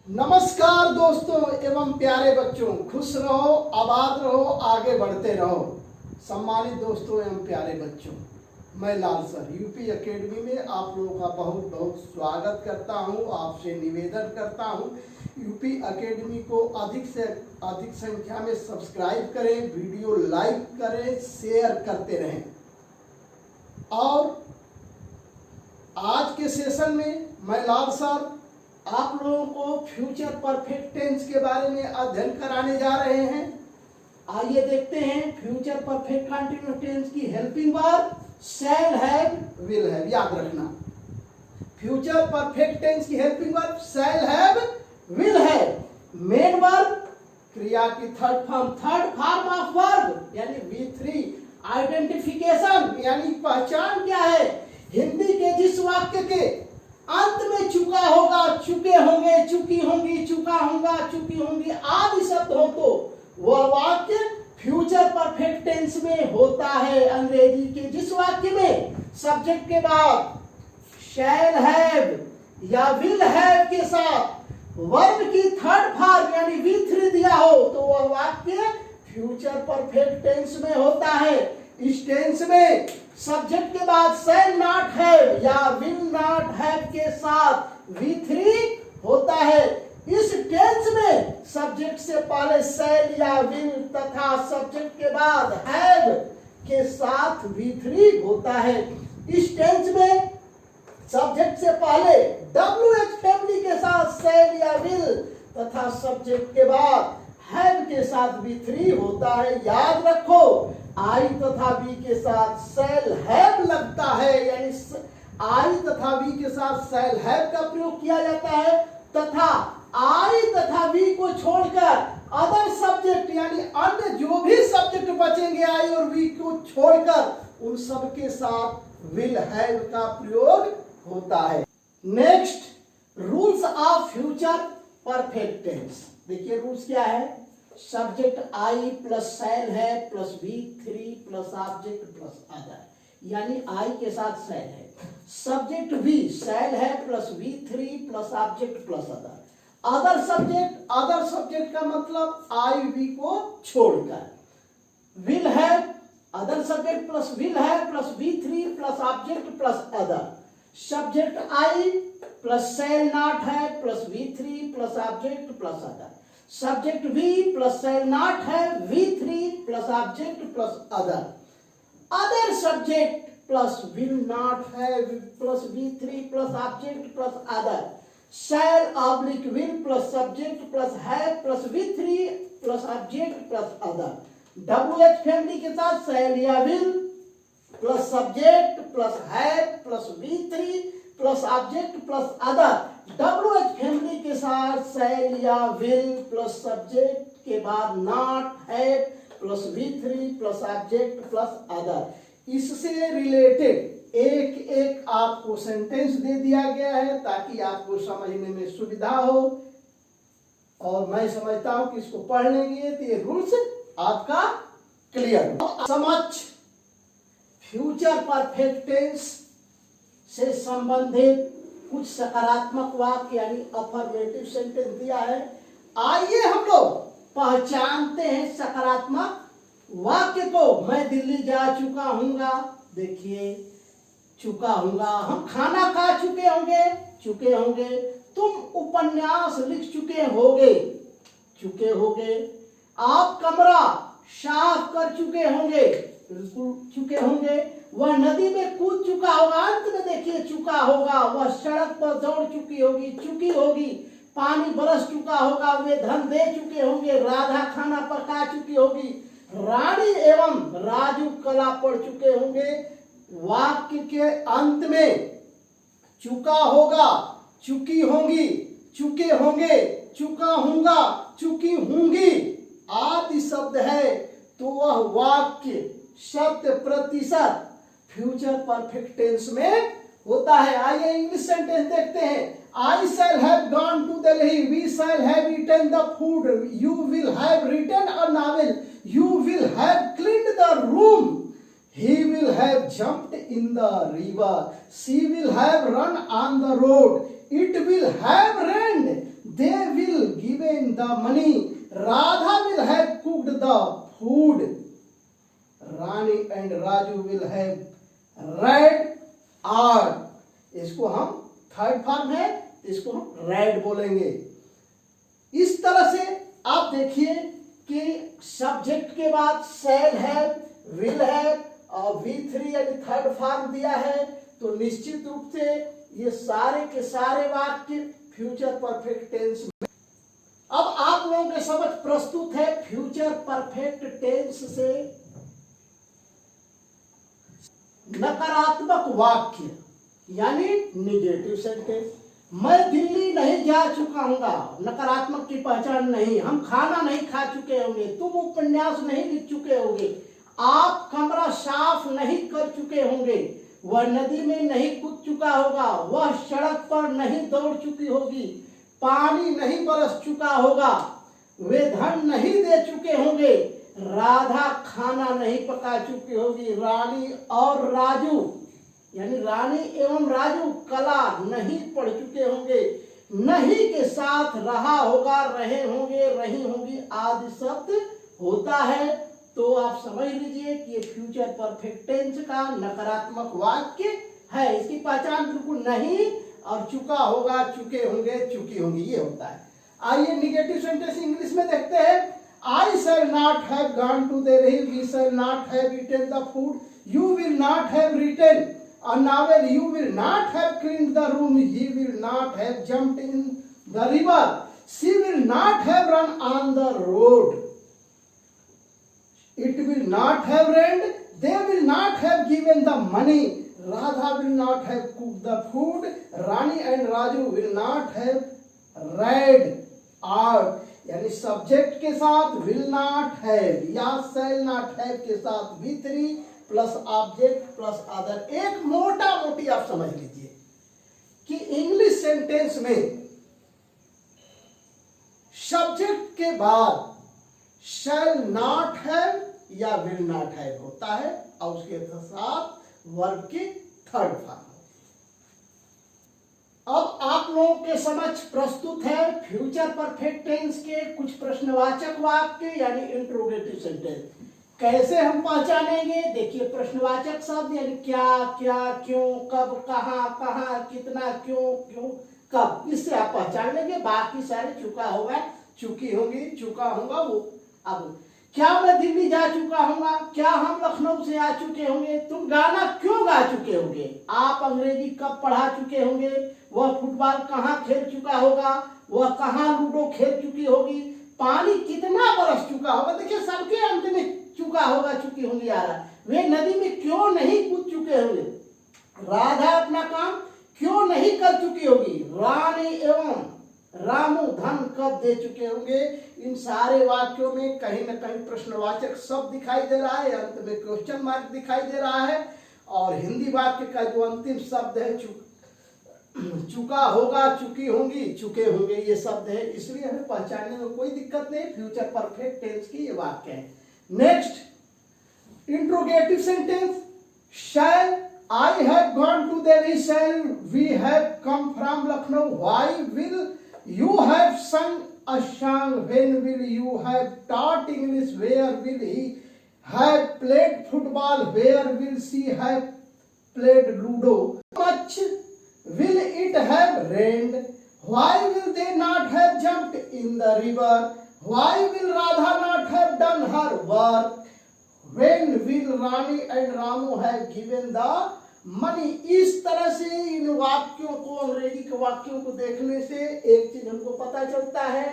नमस्कार दोस्तों एवं प्यारे बच्चों, खुश रहो, आबाद रहो, आगे बढ़ते रहो। सम्मानित दोस्तों एवं प्यारे बच्चों, मैं लाल सर यूपी एकेडमी में आप लोगों का बहुत बहुत स्वागत करता हूं। आपसे निवेदन करता हूं, यूपी एकेडमी को अधिक से अधिक संख्या में सब्सक्राइब करें, वीडियो लाइक करें, शेयर करते रहें। और आज के सेशन में मैं लाल सर आप लोगों को फ्यूचर परफेक्ट टेंस के बारे में अध्ययन कराने जा रहे हैं। आइए देखते हैं फ्यूचर परफेक्ट कंटिन्यूअस टेंस की helping verb shall have will have. याद रखना, फ्यूचर परफेक्ट टेंस की helping verb shall have will have. Main verb क्रिया की थर्ड फॉर्म ऑफ वर्ब यानी V3। आइडेंटिफिकेशन यानी पहचान क्या है, हिंदी के जिस वाक्य के अंत में चुका होगा, चुके होंगे, चुकी होंगी, चुका होगा, चुकी होंगी आदि शब्द हो तो वह वाक्य फ्यूचर परफेक्ट टेंस में होता है। अंग्रेजी के जिस वाक्य में सब्जेक्ट के बाद शैल हैव या विल हैव के साथ वर्ब की थर्ड फॉर्म यानी V3 दिया हो तो वह वाक्य फ्यूचर परफेक्ट टेंस में होता है। इस टेंस में सब्जेक्ट के बाद शैल नॉट हैव या विल नॉट हैव के साथ V3 होता है। इस टेंस में सब्जेक्ट से पहले शैल या विल तथा सब्जेक्ट के बाद हैव के साथ V3 होता है। इस टेंस में सब्जेक्ट से पहले WH फैमिली के साथ शैल या विल तथा सब्जेक्ट के बाद हैव के साथ V3 होता है। याद रखो, आई तथा बी के साथ शैल हैव लगता है, यानी आई तथा बी के साथ शैल हैव का प्रयोग किया जाता है तथा आई तथा बी को छोड़कर अदर सब्जेक्ट यानी अन्य जो भी सब्जेक्ट बचेंगे आई और बी को छोड़कर उन सब के साथ विल हैव का प्रयोग होता है। Next, rules of future perfect tense. देखिए रूल्स क्या है, सब्जेक्ट आई प्लस शैल है plus V3 plus object plus other, यानी आई के साथ शैल है, सब्जेक्ट भी शैल है plus V3 plus object plus other. Other subject का मतलब आई बी को छोड़कर, विल है अदर सब्जेक्ट प्लस विल है plus V3 plus object plus other. Subject I plus shall not है plus V3 plus object plus other. Subject V plus shall not है V3 plus object plus other. Other subject plus will not है plus V3 plus object plus other. Shall oblique will plus subject plus है plus V3 plus object plus other. WH family के साथ शैल या will plus subject plus है plus V3 plus object plus other. WH family के साथ शैल या will plus subject के बाद नॉट है plus V3 plus object plus other. इससे रिलेटेड एक एक आपको सेंटेंस दे दिया गया है ताकि आपको समझने में सुविधा हो, और मैं समझता हूं कि इसको पढ़ लेंगे तो ये रूल्स आपका क्लियर हो। समझ फ्यूचर परफेक्ट टेंस से संबंधित कुछ सकारात्मक वाक्य यानी अफर्मेटिव सेंटेंस दिया है। आइए हम लोग पहचानते हैं सकारात्मक वाक्य को। मैं दिल्ली जा चुका हूँगा, देखिए चुका हूँगा। हम खाना खा चुके होंगे। तुम उपन्यास लिख चुके होगे। आप कमरा साफ कर चुके होंगे, बिल्कुल चुके होंगे। वह नदी में कूद चुका होगा, अंत में देखिए चुका होगा। वह सड़क पर दौड़ चुकी होगी। पानी बरस चुका होगा, वे धन दे चुके होंगे। राधा खाना पका चुकी होगी। रानी एवं राजू कला पढ़ चुके होंगे। वाक्य के अंत में चुका होगा, चुकी होंगी, चुके होंगे, चुका होगा, चुकी होंगी आदि शब्द है तो वह वाक्य 100% फ्यूचर परफेक्ट टेंस में होता है। आइए इंग्लिश सेंटेंस देखते हैं। I shall have gone to Delhi. We shall have eaten the food. You will have written a novel. You will have cleaned the room. He will have jumped in the river. She will have run on the road. It will have rained. They will given the money, Radha will have cooked the food, Rani and Raju will have read or, इसको हम third form है, इसको हम red बोलेंगे। इस तरह से आप देखिए कि सब्जेक्ट के बाद शैल है, विल है और V3 यानी थर्ड फॉर्म दिया है, तो निश्चित रूप से ये सारे के सारे वाक्य फ्यूचर परफेक्ट टेंस में। अब आप लोगों के समझ प्रस्तुत है फ्यूचर परफेक्ट टेंस से नकारात्मक वाक्य यानी निगेटिव सेंटेंस। मैं दिल्ली नहीं जा चुका हूंगा, नकारात्मक की पहचान नहीं। हम खाना नहीं खा चुके होंगे, तुम उपन्यास नहीं लिख चुके होंगे, आप कमरा साफ नहीं कर चुके होंगे, वह नदी में नहीं कूद चुका होगा, वह सड़क पर नहीं दौड़ चुकी होगी, पानी नहीं बरस चुका होगा, वे धन नहीं दे चुके होंगे, राधा खाना नहीं पका चुकी होगी, रानी और राजू यानी रानी एवं राजू कला नहीं पढ़ चुके होंगे, नहीं के साथ रहा होगा, रहे होंगे, रही होंगी आदि शब्द होता है। तो आप समझ लीजिए कि ये फ्यूचर परफेक्ट टेंस का नकारात्मक वाक्य है। इसकी पहचान बिल्कुल नहीं और चुका होगा, चुके होंगे, चुकी होंगी, ये होता है। आइए निगेटिव सेंटेंस इंग्लिश में देखते हैं। I shall not have gone to the hill, we shall not have eaten the food, you will not have written a novel, you will not have cleaned the room, he will not have jumped in the river, she will not have run on the road, it will not have rained, they will not have given the money, Radha will not have cooked the food, Rani and Raju will not have read out। यानी subject के साथ will not have या shall not have के साथ V3 plus object plus other. एक मोटा मोटी आप समझ लीजिए कि इंग्लिश सेंटेंस में सब्जेक्ट के बाद शैल नॉट हैव या विल नॉट हैव होता है और उसके साथ वर्ब की थर्ड फॉर्म। अब आप लोगों के समक्ष प्रस्तुत है फ्यूचर परफेक्ट टेंस के कुछ प्रश्नवाचक वाक्य यानी इंट्रोगेटिव सेंटेंस। कैसे हम पहचानेंगे? देखिए, प्रश्नवाचक शब्द यानी क्या, क्या, क्यों, कब, कहां, कहां, कितना, क्यों, क्यों, कब, इससे आप पहचान लेंगे। बाकी सारे चुका होगा, चुकी होंगी, चुका होगा वो। अब क्या मैं दिल्ली जा चुका हूँगा, क्या हम लखनऊ से आ चुके होंगे, तुम गाना क्यों गा चुके होंगे, आप अंग्रेजी कब पढ़ा चुके होंगे, वह फुटबॉल कहाँ खेल चुका होगा, वह कहाँ लूडो खेल चुकी होगी, पानी कितना बरस चुका होगा। देखिए, सबके अंत में चुका होगा, चुकी होंगी आ रहा है। वे नदी में क्यों नहीं कूद चुके होंगे, राधा अपना काम क्यों नहीं कर चुकी होगी, रानी एवं रामू धन कब दे चुके होंगे। इन सारे वाक्यों में कहीं न कहीं प्रश्नवाचक शब्द दिखाई दे रहा है, अंत में क्वेश्चन मार्क दिखाई दे रहा है। और हिंदी वाक्य का जो अंतिम शब्द है चुका होगा, चुकी होंगी, चुके होंगे, ये शब्द है। इसलिए हमें पहचानने में कोई दिक्कत नहीं, फ्यूचर परफेक्ट टेंस की ये वाक्य है। Next, interrogative sentence. Shall I have gone to Delhi, shall we have come from Lucknow, why will you have sung a song, when will you have taught English, where will he have played football, where will she have played ludo, much will it have rained, why will they not have jumped in the river, why will Radha not have done her work, when will Rani and Ramu have given the money। इस तरह से इन वाक्यों को, अंग्रेजी के वाक्यों को देखने से एक चीज हमको पता चलता है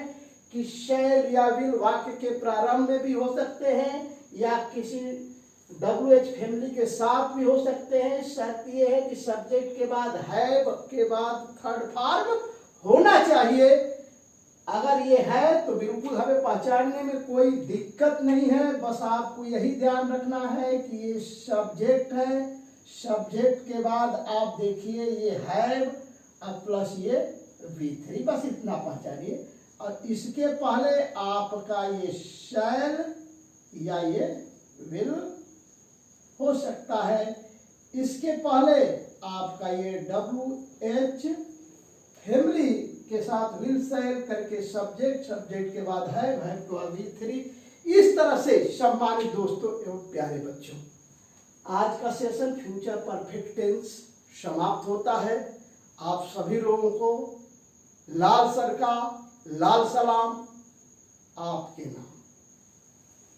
कि शैल या विल वाक्य के प्रारंभ में भी हो सकते हैं या किसी WH फैमिली के साथ भी हो सकते हैं। शर्त यह है कि सब्जेक्ट के बाद हैव के बाद थर्ड फॉर्म होना चाहिए। अगर ये है तो बिल्कुल हमें पहचानने में कोई दिक्कत नहीं है। बस आपको यही ध्यान रखना है कि ये सब्जेक्ट है, सब्जेक्ट के बाद आप देखिए ये हैव प्लस ये V3, बस इतना पहचानिए। और इसके पहले आपका ये शैल या ये विल हो सकता है। इसके पहले आपका ये WH फैमिली के साथ विल सेल करके सब्जेक्ट, सब्जेक्ट के बाद है, वर्ब टू बी 3। इस तरह से सम्मानित दोस्तों एवं प्यारे बच्चों, आज का सेशन फ्यूचर परफेक्ट टेंस समाप्त होता है। आप सभी लोगों को लाल सर का लाल सलाम आपके नाम।